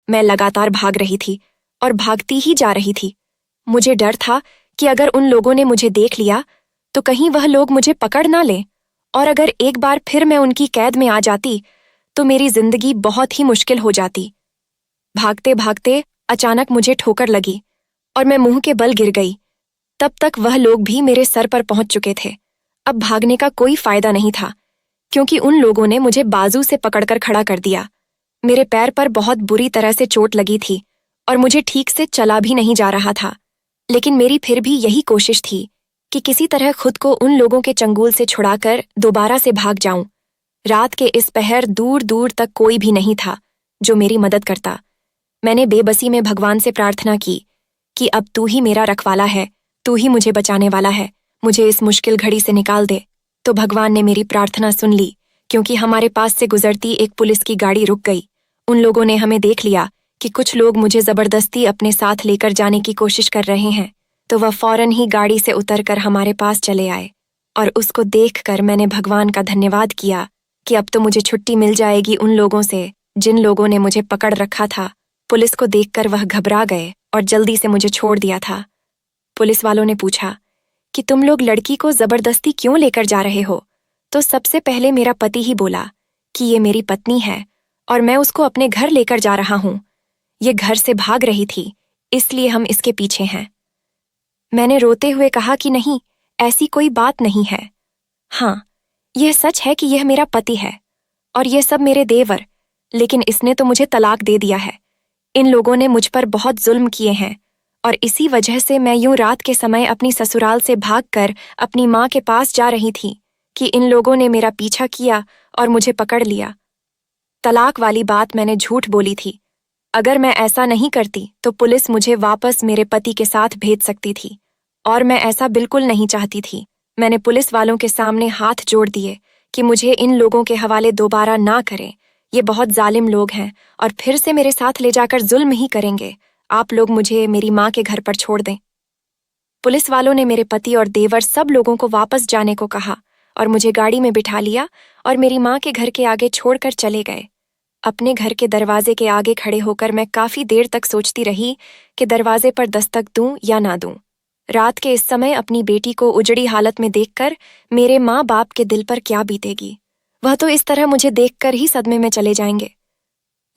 मैं लगातार भाग रही थी और भागती ही जा रही थी। मुझे डर था कि अगर उन लोगों ने मुझे देख लिया तो कहीं वह लोग मुझे पकड़ ना लें, और अगर एक बार फिर मैं उनकी कैद में आ जाती तो मेरी जिंदगी बहुत ही मुश्किल हो जाती। भागते भागते अचानक मुझे ठोकर लगी और मैं मुंह के बल गिर गई। तब तक वह लोग भी मेरे सर पर पहुंच चुके थे। अब भागने का कोई फायदा नहीं था, क्योंकि उन लोगों ने मुझे बाजू से पकड़कर खड़ा कर दिया। मेरे पैर पर बहुत बुरी तरह से चोट लगी थी और मुझे ठीक से चला भी नहीं जा रहा था, लेकिन मेरी फिर भी यही कोशिश थी कि किसी तरह खुद को उन लोगों के चंगुल से छुड़ाकर दोबारा से भाग जाऊं। रात के इस पहर दूर दूर तक कोई भी नहीं था जो मेरी मदद करता। मैंने बेबसी में भगवान से प्रार्थना की कि अब तू ही मेरा रखवाला है, तू ही मुझे बचाने वाला है, मुझे इस मुश्किल घड़ी से निकाल दे। तो भगवान ने मेरी प्रार्थना सुन ली, क्योंकि हमारे पास से गुजरती एक पुलिस की गाड़ी रुक गई। उन लोगों ने हमें देख लिया कि कुछ लोग मुझे जबरदस्ती अपने साथ लेकर जाने की कोशिश कर रहे हैं, तो वह फौरन ही गाड़ी से उतरकर हमारे पास चले आए। और उसको देखकर मैंने भगवान का धन्यवाद किया कि अब तो मुझे छुट्टी मिल जाएगी उन लोगों से जिन लोगों ने मुझे पकड़ रखा था। पुलिस को देखकर वह घबरा गए और जल्दी से मुझे छोड़ दिया था। पुलिस वालों ने पूछा कि तुम लोग लड़की को जबरदस्ती क्यों लेकर जा रहे हो? तो सबसे पहले मेरा पति ही बोला कि ये मेरी पत्नी है और मैं उसको अपने घर लेकर जा रहा हूं। ये घर से भाग रही थी, इसलिए हम इसके पीछे हैं। मैंने रोते हुए कहा कि नहीं, ऐसी कोई बात नहीं है। हाँ, यह सच है कि यह मेरा पति है और यह सब मेरे देवर, लेकिन इसने तो मुझे तलाक दे दिया है। इन लोगों ने मुझ पर बहुत जुल्म किए हैं और इसी वजह से मैं यूं रात के समय अपनी ससुराल से भागकर अपनी माँ के पास जा रही थी कि इन लोगों ने मेरा पीछा किया और मुझे पकड़ लिया। तलाक वाली बात मैंने झूठ बोली थी। अगर मैं ऐसा नहीं करती तो पुलिस मुझे वापस मेरे पति के साथ भेज सकती थी, और मैं ऐसा बिल्कुल नहीं चाहती थी। मैंने पुलिस वालों के सामने हाथ जोड़ दिए कि मुझे इन लोगों के हवाले दोबारा ना करें। ये बहुत जालिम लोग हैं और फिर से मेरे साथ ले जाकर जुल्म ही करेंगे। आप लोग मुझे मेरी माँ के घर पर छोड़ दें। पुलिस वालों ने मेरे पति और देवर सब लोगों को वापस जाने को कहा और मुझे गाड़ी में बिठा लिया और मेरी माँ के घर के आगे छोड़कर चले गए। अपने घर के दरवाजे के आगे खड़े होकर मैं काफी देर तक सोचती रही कि दरवाजे पर दस्तक दूं या ना दूं। रात के इस समय अपनी बेटी को उजड़ी हालत में देखकर मेरे माँ बाप के दिल पर क्या बीतेगी। वह तो इस तरह मुझे देखकर ही सदमे में चले जाएंगे।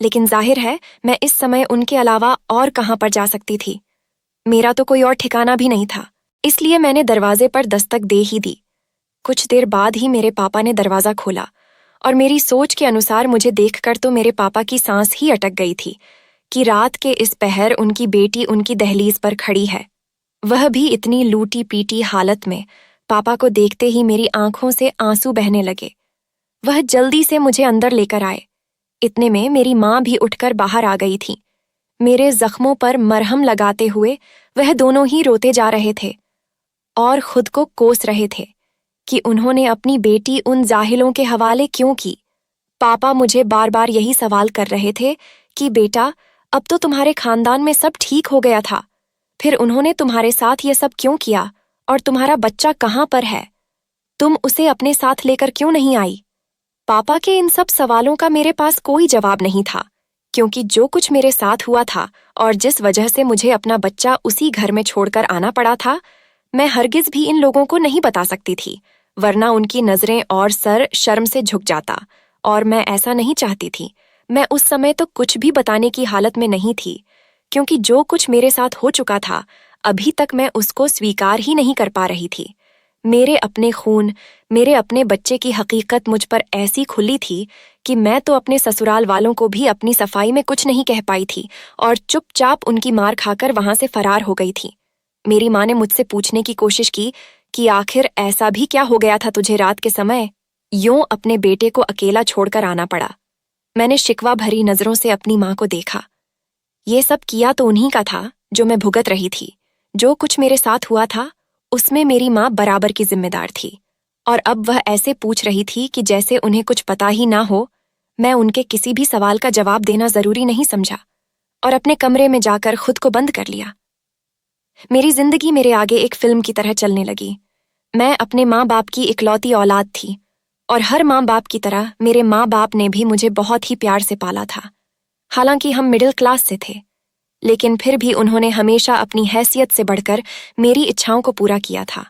लेकिन जाहिर है मैं इस समय उनके अलावा और कहाँ पर जा सकती थी। मेरा तो कोई और ठिकाना भी नहीं था, इसलिए मैंने दरवाजे पर दस्तक दे ही दी। कुछ देर बाद ही मेरे पापा ने दरवाजा खोला और मेरी सोच के अनुसार मुझे देखकर तो मेरे पापा की सांस ही अटक गई थी कि रात के इस पहर उनकी बेटी उनकी दहलीज पर खड़ी है, वह भी इतनी लूटी पीटी हालत में। पापा को देखते ही मेरी आंखों से आंसू बहने लगे। वह जल्दी से मुझे अंदर लेकर आए। इतने में मेरी माँ भी उठकर बाहर आ गई थी। मेरे जख्मों पर मरहम लगाते हुए वह दोनों ही रोते जा रहे थे और खुद को कोस रहे थे कि उन्होंने अपनी बेटी उन जाहिलों के हवाले क्यों की। पापा मुझे बार बार यही सवाल कर रहे थे कि बेटा, अब तो तुम्हारे खानदान में सब ठीक हो गया था, फिर उन्होंने तुम्हारे साथ ये सब क्यों किया, और तुम्हारा बच्चा कहाँ पर है? तुम उसे अपने साथ लेकर क्यों नहीं आई? पापा के इन सब सवालों का मेरे पास कोई जवाब नहीं था, क्योंकि जो कुछ मेरे साथ हुआ था और जिस वजह से मुझे अपना बच्चा उसी घर में छोड़कर आना पड़ा था, मैं हरगिज भी इन लोगों को नहीं बता सकती थी, वरना उनकी नजरें और सर शर्म से झुक जाता, और मैं ऐसा नहीं चाहती थी। मैं उस समय तो कुछ भी बताने की हालत में नहीं थी, क्योंकि जो कुछ मेरे साथ हो चुका था अभी तक मैं उसको स्वीकार ही नहीं कर पा रही थी। मेरे अपने खून, मेरे अपने बच्चे की हकीकत मुझ पर ऐसी खुली थी कि मैं तो अपने ससुराल वालों को भी अपनी सफाई में कुछ नहीं कह पाई थी और चुपचाप उनकी मार खाकर वहां से फरार हो गई थी। मेरी माँ ने मुझसे पूछने की कोशिश की कि आखिर ऐसा भी क्या हो गया था तुझे रात के समय, यूं अपने बेटे को अकेला छोड़कर आना पड़ा। मैंने शिकवा भरी नजरों से अपनी माँ को देखा। ये सब किया तो उन्हीं का था जो मैं भुगत रही थी। जो कुछ मेरे साथ हुआ था उसमें मेरी माँ बराबर की जिम्मेदार थी, और अब वह ऐसे पूछ रही थी कि जैसे उन्हें कुछ पता ही ना हो। मैं उनके किसी भी सवाल का जवाब देना जरूरी नहीं समझा और अपने कमरे में जाकर खुद को बंद कर लिया। मेरी जिंदगी मेरे आगे एक फिल्म की तरह चलने लगी। मैं अपने माँ बाप की इकलौती औलाद थी, और हर माँ बाप की तरह मेरे माँ बाप ने भी मुझे बहुत ही प्यार से पाला था। हालांकि हम मिडिल क्लास से थे, लेकिन फिर भी उन्होंने हमेशा अपनी हैसियत से बढ़कर मेरी इच्छाओं को पूरा किया था।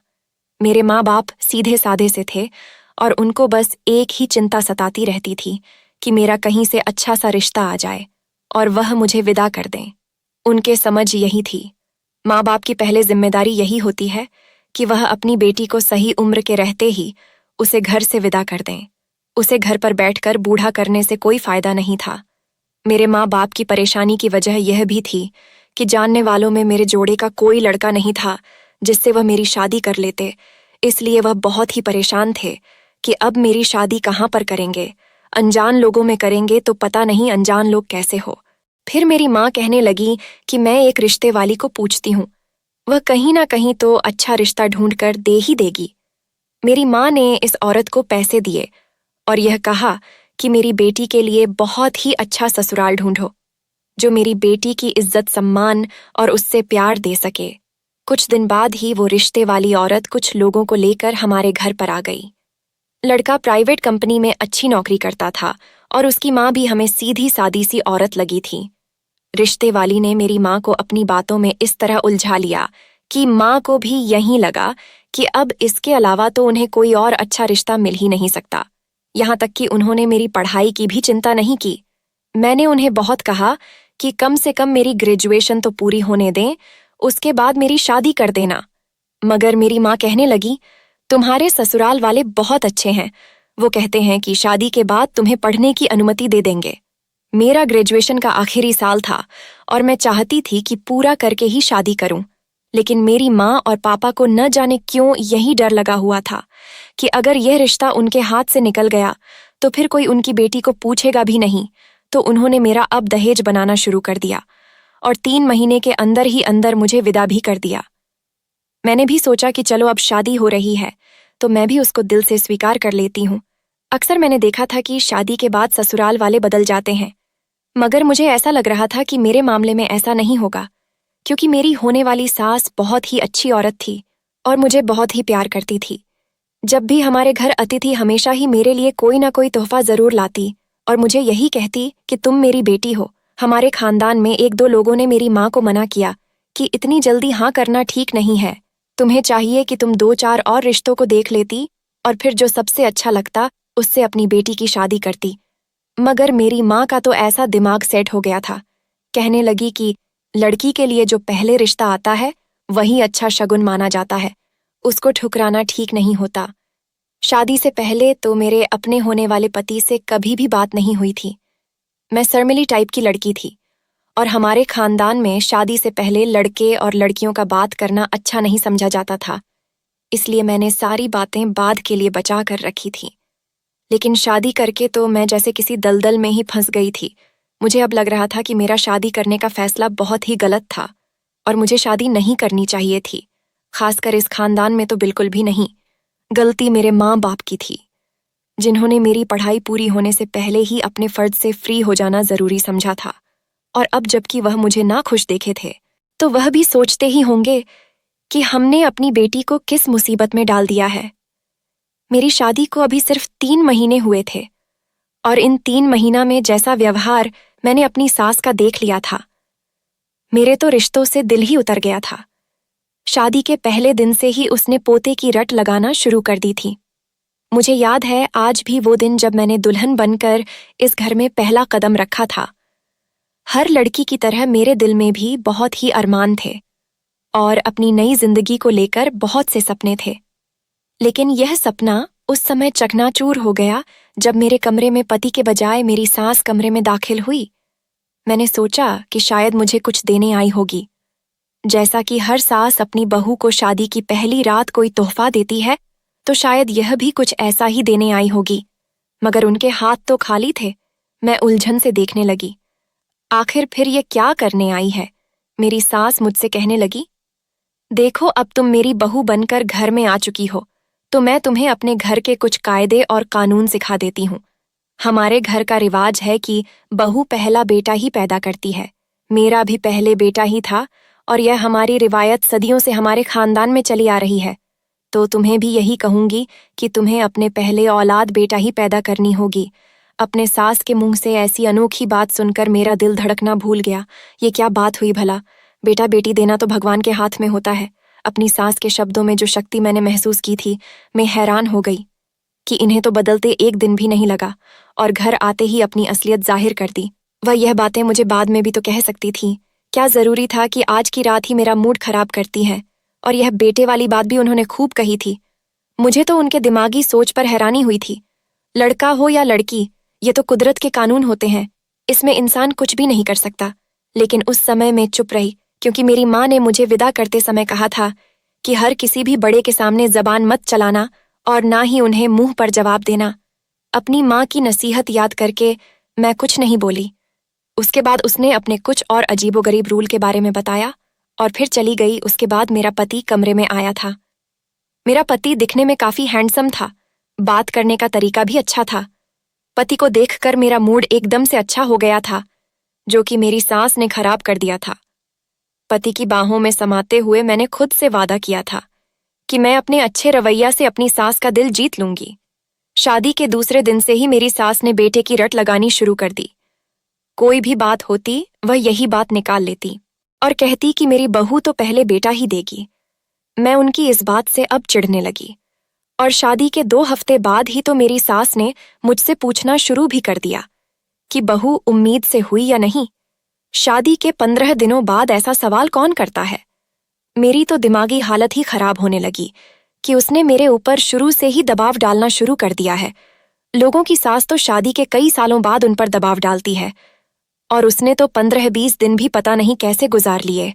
मेरे माँ बाप सीधे साधे से थे और उनको बस एक ही चिंता सताती रहती थी कि मेरा कहीं से अच्छा सा रिश्ता आ जाए और वह मुझे विदा कर दें। उनके समझ यही थी। माँ बाप की पहले जिम्मेदारी यही होती है कि वह अपनी बेटी को सही उम्र के रहते ही उसे घर से विदा कर दें। उसे घर पर बैठकर बूढ़ा करने से कोई फायदा नहीं था। मेरे माँ बाप की परेशानी की वजह यह भी थी कि जानने वालों में मेरे जोड़े का कोई लड़का नहीं था जिससे वह मेरी शादी कर लेते, इसलिए वह बहुत ही परेशान थे कि अब मेरी शादी कहाँ पर करेंगे। अनजान लोगों में करेंगे तो पता नहीं अनजान लोग कैसे हो। फिर मेरी माँ कहने लगी कि मैं एक रिश्ते वाली को पूछती हूँ, वह कहीं ना कहीं तो अच्छा रिश्ता ढूंढ कर दे ही देगी। मेरी माँ ने इस औरत को पैसे दिए और यह कहा कि मेरी बेटी के लिए बहुत ही अच्छा ससुराल ढूंढो जो मेरी बेटी की इज्जत सम्मान और उससे प्यार दे सके। कुछ दिन बाद ही वो रिश्ते वाली औरत कुछ लोगों को लेकर हमारे घर पर आ गई। लड़का प्राइवेट कंपनी में अच्छी नौकरी करता था और उसकी माँ भी हमें सीधी सादी सी औरत लगी थी। रिश्ते वाली ने मेरी माँ को अपनी बातों में इस तरह उलझा लिया कि माँ को भी यहीं लगा कि अब इसके अलावा तो उन्हें कोई और अच्छा रिश्ता मिल ही नहीं सकता। यहाँ तक कि उन्होंने मेरी पढ़ाई की भी चिंता नहीं की। मैंने उन्हें बहुत कहा कि कम से कम मेरी ग्रेजुएशन तो पूरी होने दें, उसके बाद मेरी शादी कर देना। मगर मेरी माँ कहने लगी, तुम्हारे ससुराल वाले बहुत अच्छे हैं, वो कहते हैं कि शादी के बाद तुम्हें पढ़ने की अनुमति दे देंगे। मेरा ग्रेजुएशन का आखिरी साल था और मैं चाहती थी कि पूरा करके ही शादी करूं, लेकिन मेरी माँ और पापा को न जाने क्यों यही डर लगा हुआ था कि अगर यह रिश्ता उनके हाथ से निकल गया तो फिर कोई उनकी बेटी को पूछेगा भी नहीं। तो उन्होंने मेरा अब दहेज बनाना शुरू कर दिया और 3 महीने के अंदर ही अंदर मुझे विदा भी कर दिया। मैंने भी सोचा कि चलो अब शादी हो रही है तो मैं भी उसको दिल से स्वीकार कर लेती हूँ। अक्सर मैंने देखा था कि शादी के बाद ससुराल वाले बदल जाते हैं, मगर मुझे ऐसा लग रहा था कि मेरे मामले में ऐसा नहीं होगा, क्योंकि मेरी होने वाली सास बहुत ही अच्छी औरत थी और मुझे बहुत ही प्यार करती थी। जब भी हमारे घर अतिथि हमेशा ही मेरे लिए कोई ना कोई तोहफा जरूर लाती और मुझे यही कहती कि तुम मेरी बेटी हो। हमारे खानदान में 1-2 लोगों ने मेरी माँ को मना किया कि इतनी जल्दी हाँ करना ठीक नहीं है, तुम्हें चाहिए कि तुम 2-4 और रिश्तों को देख लेती और फिर जो सबसे अच्छा लगता उससे अपनी बेटी की शादी करती। मगर मेरी माँ का तो ऐसा दिमाग सेट हो गया था, कहने लगी कि लड़की के लिए जो पहले रिश्ता आता है वही अच्छा शगुन माना जाता है, उसको ठुकराना ठीक नहीं होता। शादी से पहले तो मेरे अपने होने वाले पति से कभी भी बात नहीं हुई थी। मैं शर्मिली टाइप की लड़की थी और हमारे खानदान में शादी से पहले लड़के और लड़कियों का बात करना अच्छा नहीं समझा जाता था, इसलिए मैंने सारी बातें बाद के लिए बचा कर रखी थी। लेकिन शादी करके तो मैं जैसे किसी दलदल में ही फंस गई थी। मुझे अब लग रहा था कि मेरा शादी करने का फैसला बहुत ही गलत था और मुझे शादी नहीं करनी चाहिए थी, खासकर इस खानदान में तो बिल्कुल भी नहीं। गलती मेरे माँ बाप की थी, जिन्होंने मेरी पढ़ाई पूरी होने से पहले ही अपने फर्ज से फ्री हो जाना जरूरी समझा था। और अब जबकि वह मुझे ना खुश देखे थे तो वह भी सोचते ही होंगे कि हमने अपनी बेटी को किस मुसीबत में डाल दिया है। मेरी शादी को अभी सिर्फ 3 महीने हुए थे और इन 3 महीना में जैसा व्यवहार मैंने अपनी सास का देख लिया था, मेरे तो रिश्तों से दिल ही उतर गया था। शादी के पहले दिन से ही उसने पोते की रट लगाना शुरू कर दी थी। मुझे याद है आज भी वो दिन जब मैंने दुल्हन बनकर इस घर में पहला कदम रखा था। हर लड़की की तरह मेरे दिल में भी बहुत ही अरमान थे और अपनी नई जिंदगी को लेकर बहुत से सपने थे, लेकिन यह सपना उस समय चकनाचूर हो गया जब मेरे कमरे में पति के बजाय मेरी सास कमरे में दाखिल हुई। मैंने सोचा कि शायद मुझे कुछ देने आई होगी, जैसा कि हर सास अपनी बहू को शादी की पहली रात कोई तोहफा देती है, तो शायद यह भी कुछ ऐसा ही देने आई होगी। मगर उनके हाथ तो खाली थे। मैं उलझन से देखने लगी। आखिर फिर ये क्या करने आई है? मेरी सास मुझसे कहने लगी, देखो अब तुम मेरी बहू बनकर घर में आ चुकी हो, तो मैं तुम्हें अपने घर के कुछ कायदे और कानून सिखा देती हूँ। हमारे घर का रिवाज है कि बहू पहला बेटा ही पैदा करती है। मेरा भी पहले बेटा ही था और यह हमारी रिवायत सदियों से हमारे खानदान में चली आ रही है। तो तुम्हें भी यही कहूंगी कि तुम्हें अपने पहले औलाद बेटा ही पैदा करनी होगी। अपने सास के मुंह से ऐसी अनोखी बात सुनकर मेरा दिल धड़कना भूल गया। ये क्या बात हुई भला? बेटा बेटी देना तो भगवान के हाथ में होता है। अपनी सास के शब्दों में जो शक्ति मैंने महसूस की थी, मैं हैरान हो गई कि इन्हें तो बदलते एक दिन भी नहीं लगा और घर आते ही अपनी असलियत जाहिर कर दी। वह यह बातें मुझे बाद में भी तो कह सकती थी। क्या जरूरी था कि आज की रात ही मेरा मूड खराब करती है? और यह बेटे वाली बात भी उन्होंने खूब कही थी। मुझे तो उनके दिमागी सोच पर हैरानी हुई थी। लड़का हो या लड़की, ये तो कुदरत के कानून होते हैं, इसमें इंसान कुछ भी नहीं कर सकता। लेकिन उस समय मैं चुप रही, क्योंकि मेरी माँ ने मुझे विदा करते समय कहा था कि हर किसी भी बड़े के सामने जबान मत चलाना और ना ही उन्हें मुंह पर जवाब देना। अपनी माँ की नसीहत याद करके मैं कुछ नहीं बोली। उसके बाद उसने अपने कुछ और अजीबोगरीब रूल के बारे में बताया और फिर चली गई। उसके बाद मेरा पति कमरे में आया था। मेरा पति दिखने में काफी हैंडसम था, बात करने का तरीका भी अच्छा था। पति को देखकर मेरा मूड एकदम से अच्छा हो गया था, जो कि मेरी सास ने खराब कर दिया था। पति की बाहों में समाते हुए मैंने खुद से वादा किया था कि मैं अपने अच्छे रवैया से अपनी सास का दिल जीत लूंगी। शादी के दूसरे दिन से ही मेरी सास ने बेटे की रट लगानी शुरू कर दी। कोई भी बात होती, वह यही बात निकाल लेती और कहती कि मेरी बहू तो पहले बेटा ही देगी। मैं उनकी इस बात से अब चिढ़ने लगी और शादी के 2 हफ्ते बाद ही तो मेरी सास ने मुझसे पूछना शुरू भी कर दिया कि बहू उम्मीद से हुई या नहीं। शादी के 15 दिनों बाद ऐसा सवाल कौन करता है? मेरी तो दिमागी हालत ही खराब होने लगी कि उसने मेरे ऊपर शुरू से ही दबाव डालना शुरू कर दिया है। लोगों की सास तो शादी के कई सालों बाद उन पर दबाव डालती है, और उसने तो 15-20 दिन भी पता नहीं कैसे गुजार लिए।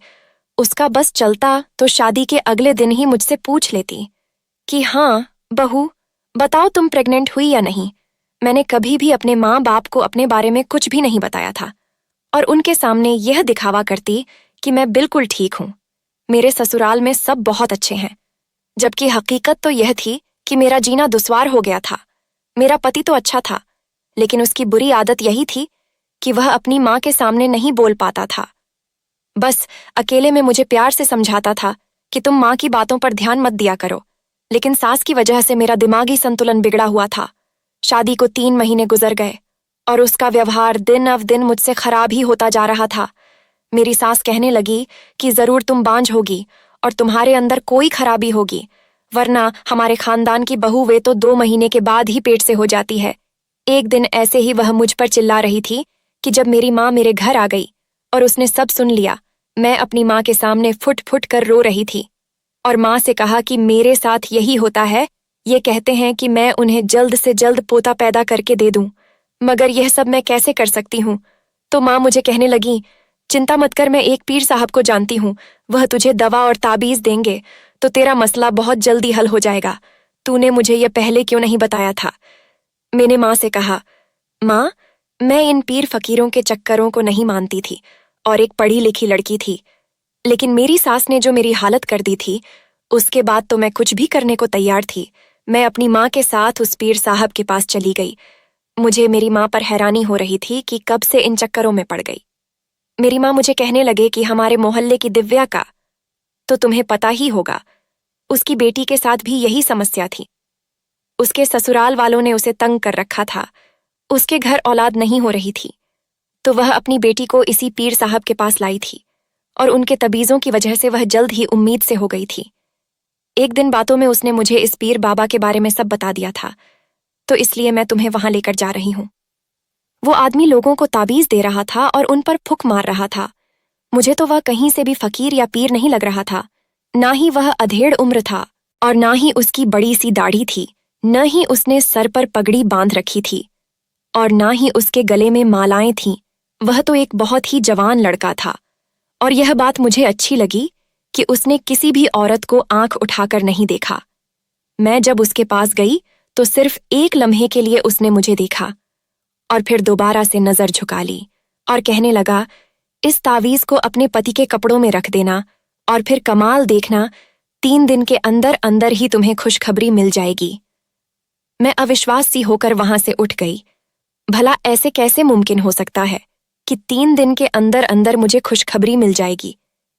उसका बस चलता तो शादी के अगले दिन ही मुझसे पूछ लेती कि हाँ बहू, बताओ तुम प्रेग्नेंट हुई या नहीं। मैंने कभी भी अपने माँ बाप को अपने बारे में कुछ भी नहीं बताया था और उनके सामने यह दिखावा करती कि मैं बिल्कुल ठीक हूँ, मेरे ससुराल में सब बहुत अच्छे हैं। जबकि हकीकत तो यह थी कि मेरा जीना दुश्वार हो गया था। मेरा पति तो अच्छा था, लेकिन उसकी बुरी आदत यही थी कि वह अपनी माँ के सामने नहीं बोल पाता था। बस अकेले में मुझे प्यार से समझाता था कि तुम माँ की बातों पर ध्यान मत दिया करो, लेकिन सास की वजह से मेरा दिमागी संतुलन बिगड़ा हुआ था। शादी को 3 महीने गुजर गए और उसका व्यवहार दिन अब दिन मुझसे खराब ही होता जा रहा था। मेरी सास कहने लगी कि जरूर तुम बांझ होगी और तुम्हारे अंदर कोई खराबी होगी, वरना हमारे खानदान की बहू वे तो 2 महीने के बाद ही पेट से हो जाती है। एक दिन ऐसे ही वह मुझ पर चिल्ला रही थी कि जब मेरी माँ मेरे घर आ गई और उसने सब सुन लिया, मैं अपनी माँ के सामने फुट फुट कर रो रही थी और माँ से कहा कि मेरे साथ यही होता है। ये कहते हैं कि मैं उन्हें जल्द से जल्द पोता पैदा करके दे दूं, मगर यह सब मैं कैसे कर सकती हूँ? तो माँ मुझे कहने लगी, चिंता मत कर, मैं एक पीर साहब को जानती हूँ, वह तुझे दवा और ताबीज देंगे तो तेरा मसला बहुत जल्दी हल हो जाएगा। तूने मुझे यह पहले क्यों नहीं बताया था? मैंने माँ से कहा, माँ, मैं इन पीर फकीरों के चक्करों को नहीं मानती थी और एक पढ़ी लिखी लड़की थी, लेकिन मेरी सास ने जो मेरी हालत कर दी थी, उसके बाद तो मैं कुछ भी करने को तैयार थी। मैं अपनी माँ के साथ उस पीर साहब के पास चली गई। मुझे मेरी माँ पर हैरानी हो रही थी कि कब से इन चक्करों में पड़ गई। मेरी माँ मुझे कहने लगे कि हमारे मोहल्ले की दिव्या का तो तुम्हें पता ही होगा, उसकी बेटी के साथ भी यही समस्या थी। उसके ससुराल वालों ने उसे तंग कर रखा था। उसके घर औलाद नहीं हो रही थी, तो वह अपनी बेटी को इसी पीर साहब के पास लाई थी और उनके तबीजों की वजह से वह जल्द ही उम्मीद से हो गई थी। एक दिन बातों में उसने मुझे इस पीर बाबा के बारे में सब बता दिया था, तो इसलिए मैं तुम्हें वहां लेकर जा रही हूँ। वो आदमी लोगों को ताबीज दे रहा था और उन पर फुक मार रहा था। मुझे तो वह कहीं से भी फकीर या पीर नहीं लग रहा था। ना ही वह अधेड़ उम्र था और ना ही उसकी बड़ी सी दाढ़ी थी, न ही उसने सर पर पगड़ी बांध रखी थी और ना ही उसके गले में मालाएं थीं। वह तो एक बहुत ही जवान लड़का था और यह बात मुझे अच्छी लगी कि उसने किसी भी औरत को आंख उठाकर नहीं देखा। मैं जब उसके पास गई तो सिर्फ एक लम्हे के लिए उसने मुझे देखा और फिर दोबारा से नजर झुका ली और कहने लगा, इस तावीज को अपने पति के कपड़ों में रख देना और फिर कमाल देखना, 3 दिन के अंदर अंदर ही तुम्हें खुशखबरी मिल जाएगी। मैं अविश्वास सी होकर वहां से उठ गई। भला ऐसे कैसे मुमकिन हो सकता है कि 3 दिन के अंदर अंदर मुझे खुशखबरी मिल जाएगी?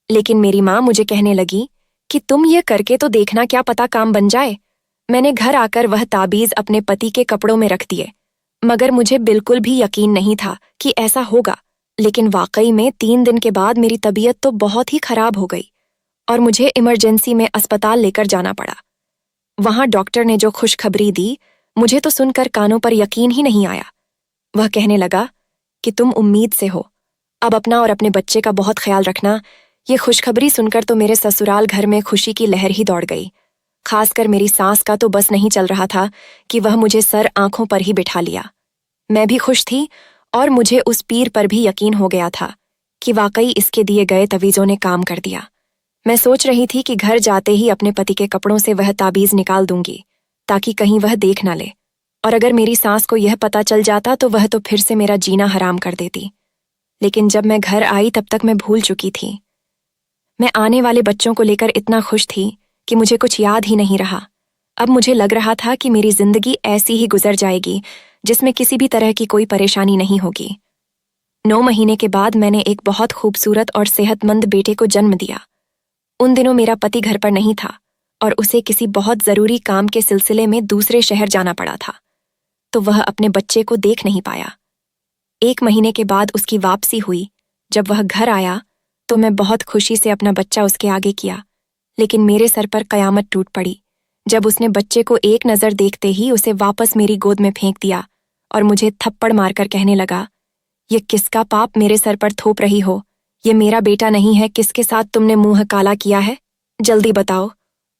लेकिन मेरी माँ मुझे कहने लगी कि तुम ये करके तो देखना, क्या पता काम बन जाए। मैंने घर आकर वह ताबीज अपने पति के कपड़ों में रख दिए, मगर मुझे बिल्कुल भी यकीन नहीं था कि ऐसा होगा। लेकिन वाकई में 3 दिन के बाद मेरी तबीयत तो बहुत ही खराब हो गई और मुझे इमरजेंसी में अस्पताल लेकर जाना पड़ा। वहां डॉक्टर ने जो खुशखबरी दी, मुझे तो सुनकर कानों पर यकीन ही नहीं आया। वह कहने लगा कि तुम उम्मीद से हो, अब अपना और अपने बच्चे का बहुत ख्याल रखना। ये खुशखबरी सुनकर तो मेरे ससुराल घर में खुशी की लहर ही दौड़ गई। खासकर मेरी सास का तो बस नहीं चल रहा था कि वह मुझे सर आंखों पर ही बिठा लिया। मैं भी खुश थी और मुझे उस पीर पर भी यकीन हो गया था कि वाकई इसके दिए गए तवीज़ों ने काम कर दिया। मैं सोच रही थी कि घर जाते ही अपने पति के कपड़ों से वह ताबीज निकाल दूंगी ताकि कहीं वह देख ना ले, और अगर मेरी सास को यह पता चल जाता तो वह तो फिर से मेरा जीना हराम कर देती। लेकिन जब मैं घर आई तब तक मैं भूल चुकी थी। मैं आने वाले बच्चों को लेकर इतना खुश थी कि मुझे कुछ याद ही नहीं रहा। अब मुझे लग रहा था कि मेरी जिंदगी ऐसी ही गुजर जाएगी जिसमें किसी भी तरह की कोई परेशानी नहीं होगी। 9 महीने के बाद मैंने एक बहुत खूबसूरत और सेहतमंद बेटे को जन्म दिया। उन दिनों मेरा पति घर पर नहीं था और उसे किसी बहुत जरूरी काम के सिलसिले में दूसरे शहर जाना पड़ा था, तो वह अपने बच्चे को देख नहीं पाया। 1 महीने के बाद उसकी वापसी हुई। जब वह घर आया तो मैं बहुत खुशी से अपना बच्चा उसके आगे किया, लेकिन मेरे सर पर कयामत टूट पड़ी जब उसने बच्चे को एक नज़र देखते ही उसे वापस मेरी गोद में फेंक दिया और मुझे थप्पड़ मारकर कहने लगा, ये किसका पाप मेरे सर पर थोप रही हो? ये मेरा बेटा नहीं है, किसके साथ तुमने मुंह काला किया है? जल्दी बताओ।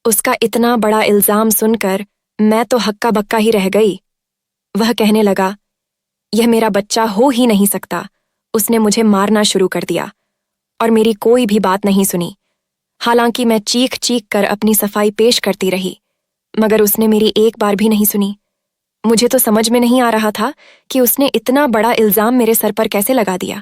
उसका इतना बड़ा इल्जाम सुनकर मैं तो हक्का बक्का ही रह गई। वह कहने लगा, यह मेरा बच्चा हो ही नहीं सकता। उसने मुझे मारना शुरू कर दिया और मेरी कोई भी बात नहीं सुनी। हालांकि मैं चीख चीख कर अपनी सफाई पेश करती रही, मगर उसने मेरी एक बार भी नहीं सुनी। मुझे तो समझ में नहीं आ रहा था कि उसने इतना बड़ा इल्जाम मेरे सर पर कैसे लगा दिया।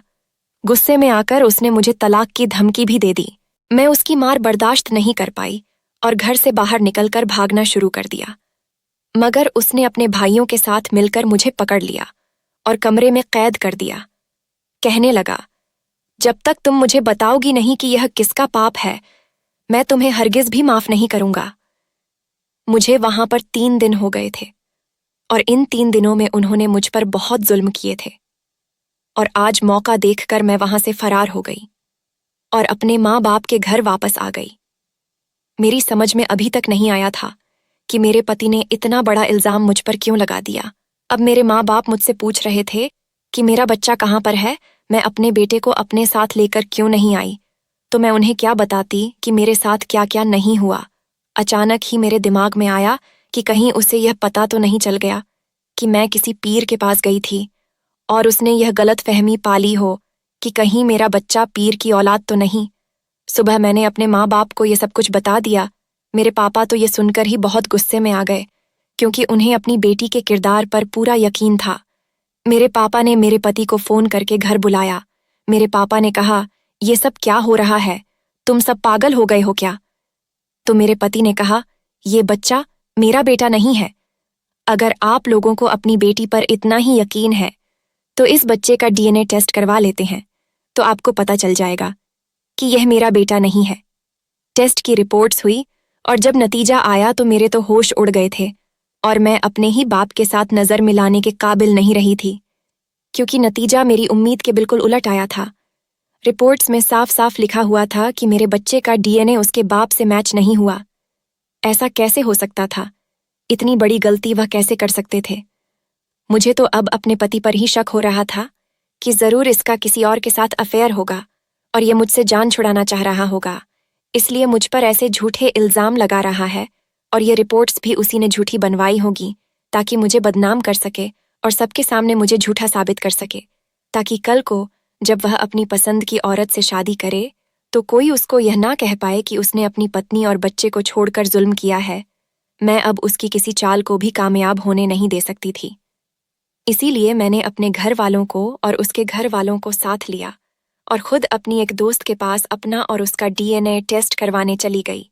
गुस्से में आकर उसने मुझे तलाक की धमकी भी दे दी। मैं उसकी मार बर्दाश्त नहीं कर पाई और घर से बाहर निकलकर भागना शुरू कर दिया। मगर उसने अपने भाइयों के साथ मिलकर मुझे पकड़ लिया और कमरे में कैद कर दिया। कहने लगा, जब तक तुम मुझे बताओगी नहीं कि यह किसका पाप है, मैं तुम्हें हरगिज भी माफ नहीं करूंगा। मुझे वहां पर 3 दिन हो गए थे और इन 3 दिनों में उन्होंने मुझ पर बहुत जुल्म किए थे, और आज मौका देखकर मैं वहां से फरार हो गई और अपने माँ बाप के घर वापस आ गई। मेरी समझ में अभी तक नहीं आया था कि मेरे पति ने इतना बड़ा इल्जाम मुझ पर क्यों लगा दिया। अब मेरे माँ बाप मुझसे पूछ रहे थे कि मेरा बच्चा कहाँ पर है, मैं अपने बेटे को अपने साथ लेकर क्यों नहीं आई। तो मैं उन्हें क्या बताती कि मेरे साथ क्या क्या नहीं हुआ। अचानक ही मेरे दिमाग में आया कि कहीं उसे यह पता तो नहीं चल गया कि मैं किसी पीर के पास गई थी और उसने यह गलत फहमी पाली हो कि कहीं मेरा बच्चा पीर की औलाद तो नहीं। सुबह मैंने अपने माँ बाप को ये सब कुछ बता दिया। मेरे पापा तो ये सुनकर ही बहुत गुस्से में आ गए, क्योंकि उन्हें अपनी बेटी के किरदार पर पूरा यकीन था। मेरे पापा ने मेरे पति को फोन करके घर बुलाया। मेरे पापा ने कहा, ये सब क्या हो रहा है, तुम सब पागल हो गए हो क्या? तो मेरे पति ने कहा, ये बच्चा मेरा बेटा नहीं है। अगर आप लोगों को अपनी बेटी पर इतना ही यकीन है तो इस बच्चे का डीएनए टेस्ट करवा लेते हैं, तो आपको पता चल जाएगा कि यह मेरा बेटा नहीं है। टेस्ट की रिपोर्ट्स हुई और जब नतीजा आया तो मेरे तो होश उड़ गए थे और मैं अपने ही बाप के साथ नजर मिलाने के काबिल नहीं रही थी, क्योंकि नतीजा मेरी उम्मीद के बिल्कुल उलट आया था। रिपोर्ट्स में साफ साफ लिखा हुआ था कि मेरे बच्चे का डीएनए उसके बाप से मैच नहीं हुआ। ऐसा कैसे हो सकता था? इतनी बड़ी गलती वह कैसे कर सकते थे? मुझे तो अब अपने पति पर ही शक हो रहा था कि जरूर इसका किसी और के साथ अफेयर होगा और ये मुझसे जान छुड़ाना चाह रहा होगा, इसलिए मुझ पर ऐसे झूठे इल्जाम लगा रहा है। और ये रिपोर्ट्स भी उसी ने झूठी बनवाई होगी ताकि मुझे बदनाम कर सके और सबके सामने मुझे झूठा साबित कर सके, ताकि कल को जब वह अपनी पसंद की औरत से शादी करे तो कोई उसको यह ना कह पाए कि उसने अपनी पत्नी और बच्चे को छोड़कर जुल्म किया है। मैं अब उसकी किसी चाल को भी कामयाब होने नहीं दे सकती थी। इसीलिए मैंने अपने घर वालों को और उसके घर वालों को साथ लिया और खुद अपनी एक दोस्त के पास अपना और उसका डीएनए टेस्ट करवाने चली गई।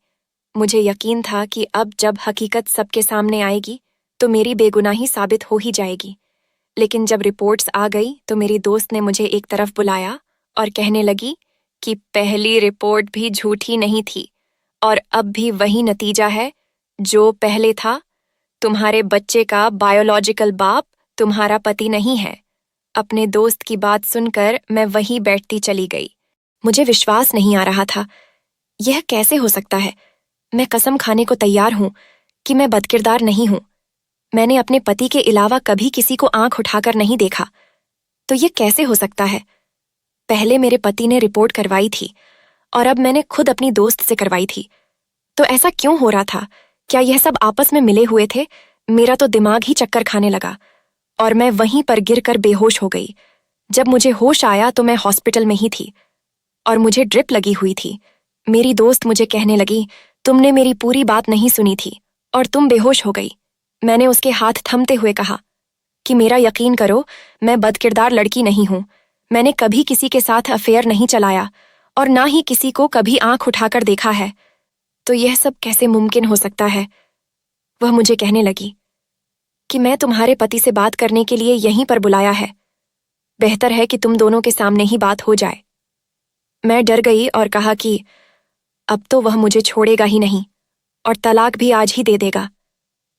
मुझे यकीन था कि अब जब हकीकत सबके सामने आएगी तो मेरी बेगुनाही साबित हो ही जाएगी। लेकिन जब रिपोर्ट्स आ गई तो मेरी दोस्त ने मुझे एक तरफ बुलाया और कहने लगी कि पहली रिपोर्ट भी झूठी नहीं थी और अब भी वही नतीजा है जो पहले था। तुम्हारे बच्चे का बायोलॉजिकल बाप तुम्हारा पति नहीं है। अपने दोस्त की बात सुनकर मैं वहीं बैठती चली गई। मुझे विश्वास नहीं आ रहा था। यह कैसे हो सकता है? मैं कसम खाने को तैयार हूं कि मैं बदकिरदार नहीं हूं। मैंने अपने पति के अलावा कभी किसी को आंख उठाकर नहीं देखा। तो यह कैसे हो सकता है? पहले मेरे पति ने रिपोर्ट करवाई थी और अब मैंने खुद अपनी दोस्त से करवाई थी। तो ऐसा क्यों हो रहा था? क्या यह सब आपस में मिले हुए थे? मेरा तो दिमाग ही चक्कर खाने लगा और मैं वहीं पर गिरकर बेहोश हो गई। जब मुझे होश आया तो मैं हॉस्पिटल में ही थी और मुझे ड्रिप लगी हुई थी। मेरी दोस्त मुझे कहने लगी, तुमने मेरी पूरी बात नहीं सुनी थी और तुम बेहोश हो गई। मैंने उसके हाथ थमते हुए कहा कि मेरा यकीन करो, मैं बदकिरदार लड़की नहीं हूं। मैंने कभी किसी के साथ अफेयर नहीं चलाया और ना ही किसी को कभी आंख उठाकर देखा है। तो यह सब कैसे मुमकिन हो सकता है? वह मुझे कहने लगी कि मैं तुम्हारे पति से बात करने के लिए यहीं पर बुलाया है। बेहतर है कि तुम दोनों के सामने ही बात हो जाए। मैं डर गई और कहा कि अब तो वह मुझे छोड़ेगा ही नहीं और तलाक भी आज ही दे देगा,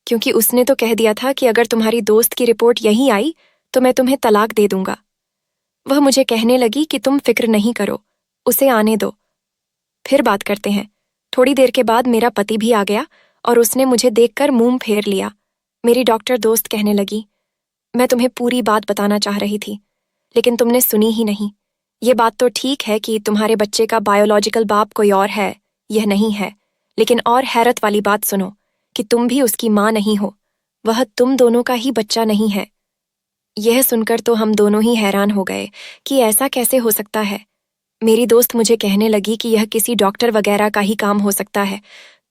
क्योंकि उसने तो कह दिया था कि अगर तुम्हारी दोस्त की रिपोर्ट यहीं आई तो मैं तुम्हें तलाक दे दूंगा। वह मुझे कहने लगी कि तुम फिक्र नहीं करो, उसे आने दो, फिर बात करते हैं। थोड़ी देर के बाद मेरा पति भी आ गया और उसने मुझे देखकर मुंह फेर लिया। मेरी डॉक्टर दोस्त कहने लगी, मैं तुम्हें पूरी बात बताना चाह रही थी, लेकिन तुमने सुनी ही नहीं। ये बात तो ठीक है कि तुम्हारे बच्चे का बायोलॉजिकल बाप कोई और है, यह नहीं है, लेकिन और हैरत वाली बात सुनो कि तुम भी उसकी माँ नहीं हो। वह तुम दोनों का ही बच्चा नहीं है। यह सुनकर तो हम दोनों ही हैरान हो गए कि ऐसा कैसे हो सकता है। मेरी दोस्त मुझे कहने लगी कि यह किसी डॉक्टर वगैरह का ही काम हो सकता है।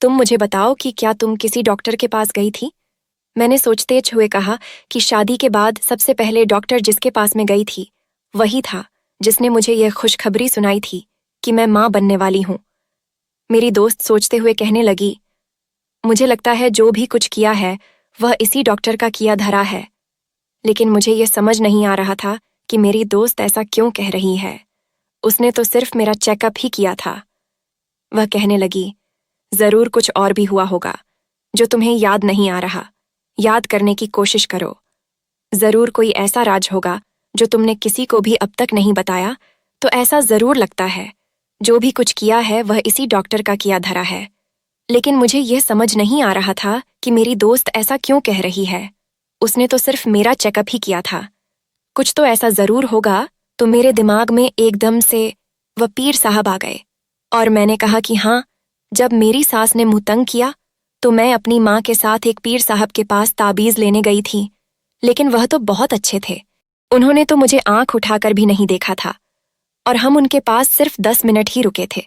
तुम मुझे बताओ कि क्या तुम किसी डॉक्टर के पास गई थी? मैंने सोचते हुए कहा कि शादी के बाद सबसे पहले डॉक्टर जिसके पास मैं गई थी वही था जिसने मुझे यह खुशखबरी सुनाई थी कि मैं माँ बनने वाली हूँ। मेरी दोस्त सोचते हुए कहने लगी, मुझे लगता है जो भी कुछ किया है वह इसी डॉक्टर का किया धरा है। लेकिन मुझे यह समझ नहीं आ रहा था कि मेरी दोस्त ऐसा क्यों कह रही है। उसने तो सिर्फ मेरा चेकअप ही किया था। वह कहने लगी, जरूर कुछ और भी हुआ होगा जो तुम्हें याद नहीं आ रहा। याद करने की कोशिश करो। जरूर कोई ऐसा राज होगा जो तुमने किसी को भी अब तक नहीं बताया। तो ऐसा जरूर लगता है। जो भी कुछ किया है वह इसी डॉक्टर का किया धरा है। लेकिन मुझे यह समझ नहीं आ रहा था कि मेरी दोस्त ऐसा क्यों कह रही है। उसने तो सिर्फ मेरा चेकअप ही किया था। कुछ तो ऐसा जरूर होगा। तो मेरे दिमाग में एकदम से वह पीर साहब आ गए और मैंने कहा कि हाँ, जब मेरी सास ने मुंह तंग किया तो मैं अपनी माँ के साथ एक पीर साहब के पास ताबीज लेने गई थी। लेकिन वह तो बहुत अच्छे थे। उन्होंने तो मुझे आंख उठाकर भी नहीं देखा था और हम उनके पास सिर्फ 10 मिनट ही रुके थे।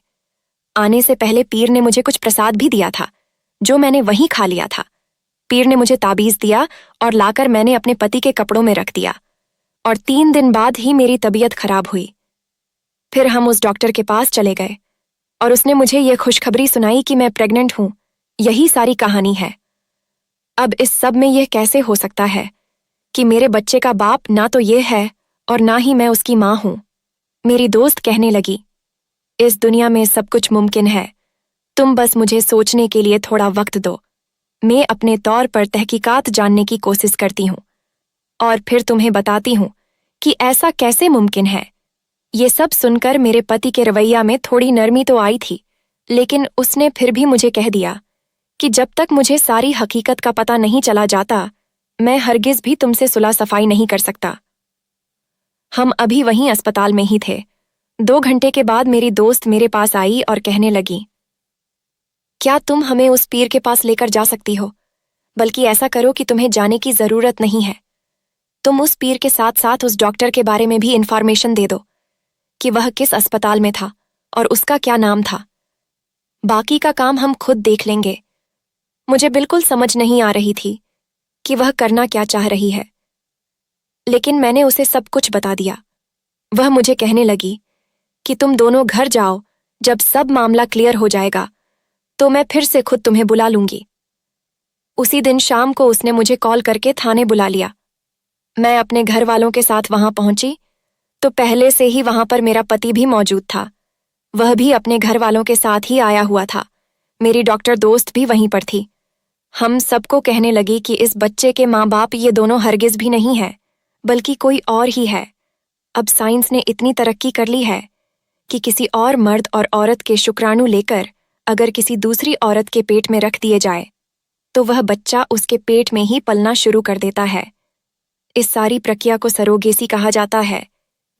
आने से पहले पीर ने मुझे कुछ प्रसाद भी दिया था जो मैंने वहीं खा लिया था। पीर ने मुझे ताबीज दिया और लाकर मैंने अपने पति के कपड़ों में रख दिया और 3 दिन बाद ही मेरी तबीयत खराब हुई। फिर हम उस डॉक्टर के पास चले गए और उसने मुझे यह खुशखबरी सुनाई कि मैं प्रेग्नेंट हूं। यही सारी कहानी है। अब इस सब में यह कैसे हो सकता है कि मेरे बच्चे का बाप ना तो ये है और ना ही मैं उसकी माँ हूं। मेरी दोस्त कहने लगी, इस दुनिया में सब कुछ मुमकिन है। तुम बस मुझे सोचने के लिए थोड़ा वक्त दो। मैं अपने तौर पर तहकीकात जानने की कोशिश करती हूँ और फिर तुम्हें बताती हूँ कि ऐसा कैसे मुमकिन है। ये सब सुनकर मेरे पति के रवैया में थोड़ी नरमी तो आई थी, लेकिन उसने फिर भी मुझे कह दिया कि जब तक मुझे सारी हकीकत का पता नहीं चला जाता मैं हरगिज भी तुमसे सुलह सफाई नहीं कर सकता। हम अभी वहीं अस्पताल में ही थे। 2 घंटे के बाद मेरी दोस्त मेरे पास आई और कहने लगी, क्या तुम हमें उस पीर के पास लेकर जा सकती हो? बल्कि ऐसा करो कि तुम्हें जाने की जरूरत नहीं है। तुम उस पीर के साथ साथ उस डॉक्टर के बारे में भी इंफॉर्मेशन दे दो कि वह किस अस्पताल में था और उसका क्या नाम था। बाकी का काम हम खुद देख लेंगे। मुझे बिल्कुल समझ नहीं आ रही थी कि वह करना क्या चाह रही है, लेकिन मैंने उसे सब कुछ बता दिया। वह मुझे कहने लगी कि तुम दोनों घर जाओ, जब सब मामला क्लियर हो जाएगा तो मैं फिर से खुद तुम्हें बुला लूंगी। उसी दिन शाम को उसने मुझे कॉल करके थाने बुला लिया। मैं अपने घर वालों के साथ वहां पहुंची तो पहले से ही वहां पर मेरा पति भी मौजूद था। वह भी अपने घर वालों के साथ ही आया हुआ था। मेरी डॉक्टर दोस्त भी वहीं पर थी। हम सबको कहने लगी कि इस बच्चे के माँ बाप ये दोनों हरगिज भी नहीं है, बल्कि कोई और ही है। अब साइंस ने इतनी तरक्की कर ली है कि किसी और मर्द और औरत के शुक्राणु लेकर अगर किसी दूसरी औरत के पेट में रख दिए जाए तो वह बच्चा उसके पेट में ही पलना शुरू कर देता है। इस सारी प्रक्रिया को सरोगेसी कहा जाता है।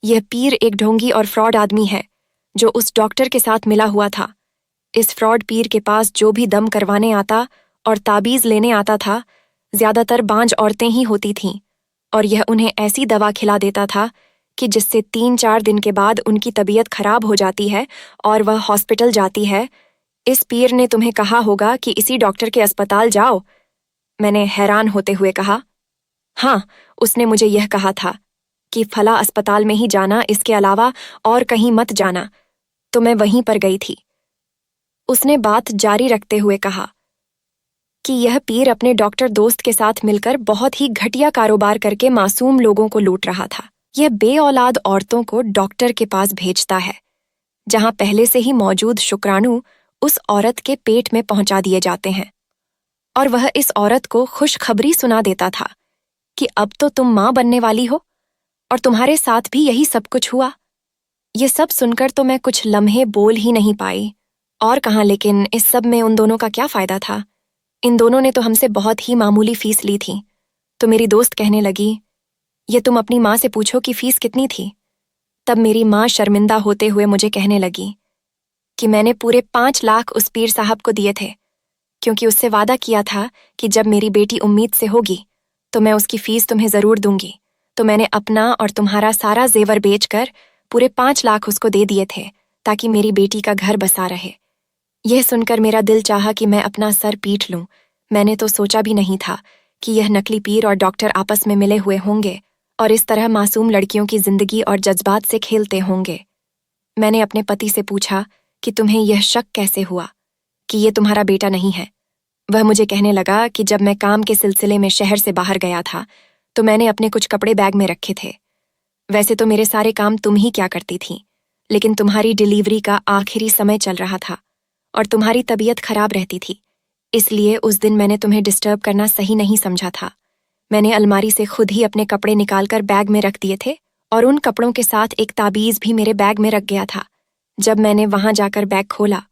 यह पीर एक ढोंगी और फ्रॉड आदमी है जो उस डॉक्टर के साथ मिला हुआ था। इस फ्रॉड पीर के पास जो भी दम करवाने आता और ताबीज लेने आता था, ज्यादातर बांझ औरतें ही होती थीं, और यह उन्हें ऐसी दवा खिला देता था कि जिससे 3-4 दिन के बाद उनकी तबीयत खराब हो जाती है और वह हॉस्पिटल जाती है। इस पीर ने तुम्हें कहा होगा कि इसी डॉक्टर के अस्पताल जाओ। मैंने हैरान होते हुए कहा। हाँ, उसने मुझे यह कहा था कि फला अस्पताल में ही जाना, इसके अलावा और कहीं मत जाना। तो मैं वहीं पर गई थी। उसने बात जारी रखते हुए कहा कि यह पीर अपने डॉक्टर दोस्त के साथ मिलकर बहुत ही घटिया कारोबार करके मासूम लोगों को लूट रहा था। यह बेऔलाद औरतों को डॉक्टर के पास भेजता है, जहां पहले से ही मौजूद शुक्राणु उस औरत के पेट में पहुंचा दिए जाते हैं, और वह इस औरत को खुशखबरी सुना देता था कि अब तो तुम मां बनने वाली हो और तुम्हारे साथ भी यही सब कुछ हुआ। ये सब सुनकर तो मैं कुछ लम्हे बोल ही नहीं पाई। और कहाँ, लेकिन इस सब में उन दोनों का क्या फायदा था? इन दोनों ने तो हमसे बहुत ही मामूली फीस ली थी। तो मेरी दोस्त कहने लगी, ये तुम अपनी माँ से पूछो कि फीस कितनी थी। तब मेरी माँ शर्मिंदा होते हुए मुझे कहने लगी कि मैंने पूरे 5 लाख उस पीर साहब को दिए थे, क्योंकि उससे वादा किया था कि जब मेरी बेटी उम्मीद से होगी तो मैं उसकी फीस तुम्हें जरूर दूंगी। तो मैंने अपना और तुम्हारा सारा जेवर बेचकर पूरे 5 लाख उसको दे दिए थे, ताकि मेरी बेटी का घर बसा रहे। यह सुनकर मेरा दिल चाहा कि मैं अपना सर पीट लूं। मैंने तो सोचा भी नहीं था कि यह नकली पीर और डॉक्टर आपस में मिले हुए होंगे और इस तरह मासूम लड़कियों की जिंदगी और जज्बात से खेलते होंगे। मैंने अपने पति से पूछा कि तुम्हें यह शक कैसे हुआ कि ये तुम्हारा बेटा नहीं है। वह मुझे कहने लगा कि जब मैं काम के सिलसिले में शहर से बाहर गया था तो मैंने अपने कुछ कपड़े बैग में रखे थे। वैसे तो मेरे सारे काम तुम ही क्या करती थी, लेकिन तुम्हारी डिलीवरी का आखिरी समय चल रहा था और तुम्हारी तबीयत खराब रहती थी, इसलिए उस दिन मैंने तुम्हें डिस्टर्ब करना सही नहीं समझा था। मैंने अलमारी से खुद ही अपने कपड़े निकालकर बैग में रख दिए थे और उन कपड़ों के साथ एक ताबीज भी मेरे बैग में रख गया था। जब मैंने वहां जाकर बैग खोला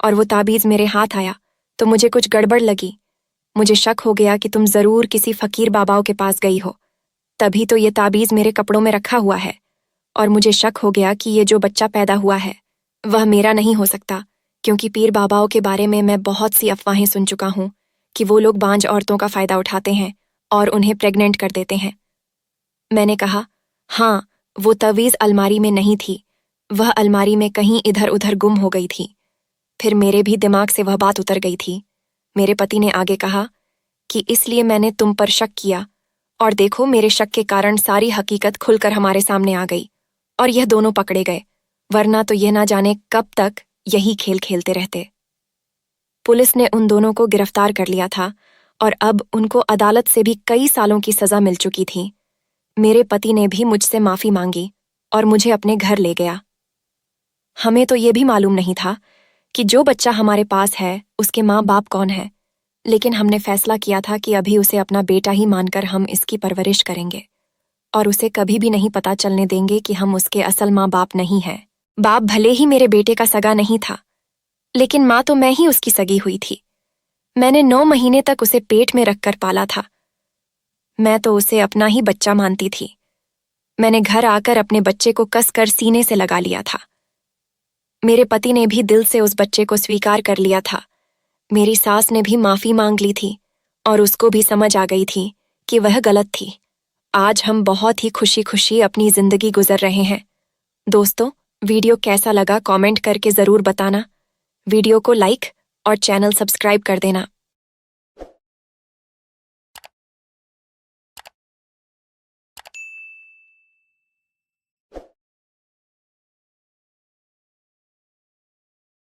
और वो ताबीज मेरे हाथ आया तो मुझे कुछ गड़बड़ लगी। मुझे शक हो गया कि तुम जरूर किसी फकीर बाबाओं के पास गई हो, तभी तो ये ताबीज मेरे कपड़ों में रखा हुआ है। और मुझे शक हो गया कि ये जो बच्चा पैदा हुआ है वह मेरा नहीं हो सकता, क्योंकि पीर बाबाओं के बारे में मैं बहुत सी अफवाहें सुन चुका हूं कि वो लोग बांझ औरतों का फायदा उठाते हैं और उन्हें प्रेग्नेंट कर देते हैं। मैंने कहा, हाँ, वो तवीज़ अलमारी में नहीं थी, वह अलमारी में कहीं इधर उधर गुम हो गई थी। फिर मेरे भी दिमाग से वह बात उतर गई थी। मेरे पति ने आगे कहा कि इसलिए मैंने तुम पर शक किया, और देखो मेरे शक के कारण सारी हकीकत खुलकर हमारे सामने आ गई और यह दोनों पकड़े गए, वरना तो यह ना जाने कब तक यही खेल खेलते रहते। पुलिस ने उन दोनों को गिरफ्तार कर लिया था और अब उनको अदालत से भी कई सालों की सजा मिल चुकी थी। मेरे पति ने भी मुझसे माफी मांगी और मुझे अपने घर ले गया। हमें तो ये भी मालूम नहीं था कि जो बच्चा हमारे पास है उसके माँ बाप कौन है, लेकिन हमने फैसला किया था कि अभी उसे अपना बेटा ही मानकर हम इसकी परवरिश करेंगे और उसे कभी भी नहीं पता चलने देंगे कि हम उसके असल माँ बाप नहीं हैं। बाप भले ही मेरे बेटे का सगा नहीं था, लेकिन माँ तो मैं ही उसकी सगी हुई थी। मैंने 9 महीने तक उसे पेट में रखकर पाला था। मैं तो उसे अपना ही बच्चा मानती थी। मैंने घर आकर अपने बच्चे को कसकर सीने से लगा लिया था। मेरे पति ने भी दिल से उस बच्चे को स्वीकार कर लिया था। मेरी सास ने भी माफी मांग ली थी और उसको भी समझ आ गई थी कि वह गलत थी। आज हम बहुत ही खुशी खुशी अपनी जिंदगी गुजर रहे हैं। दोस्तों, वीडियो कैसा लगा कमेंट करके जरूर बताना। वीडियो को लाइक और चैनल सब्सक्राइब कर देना।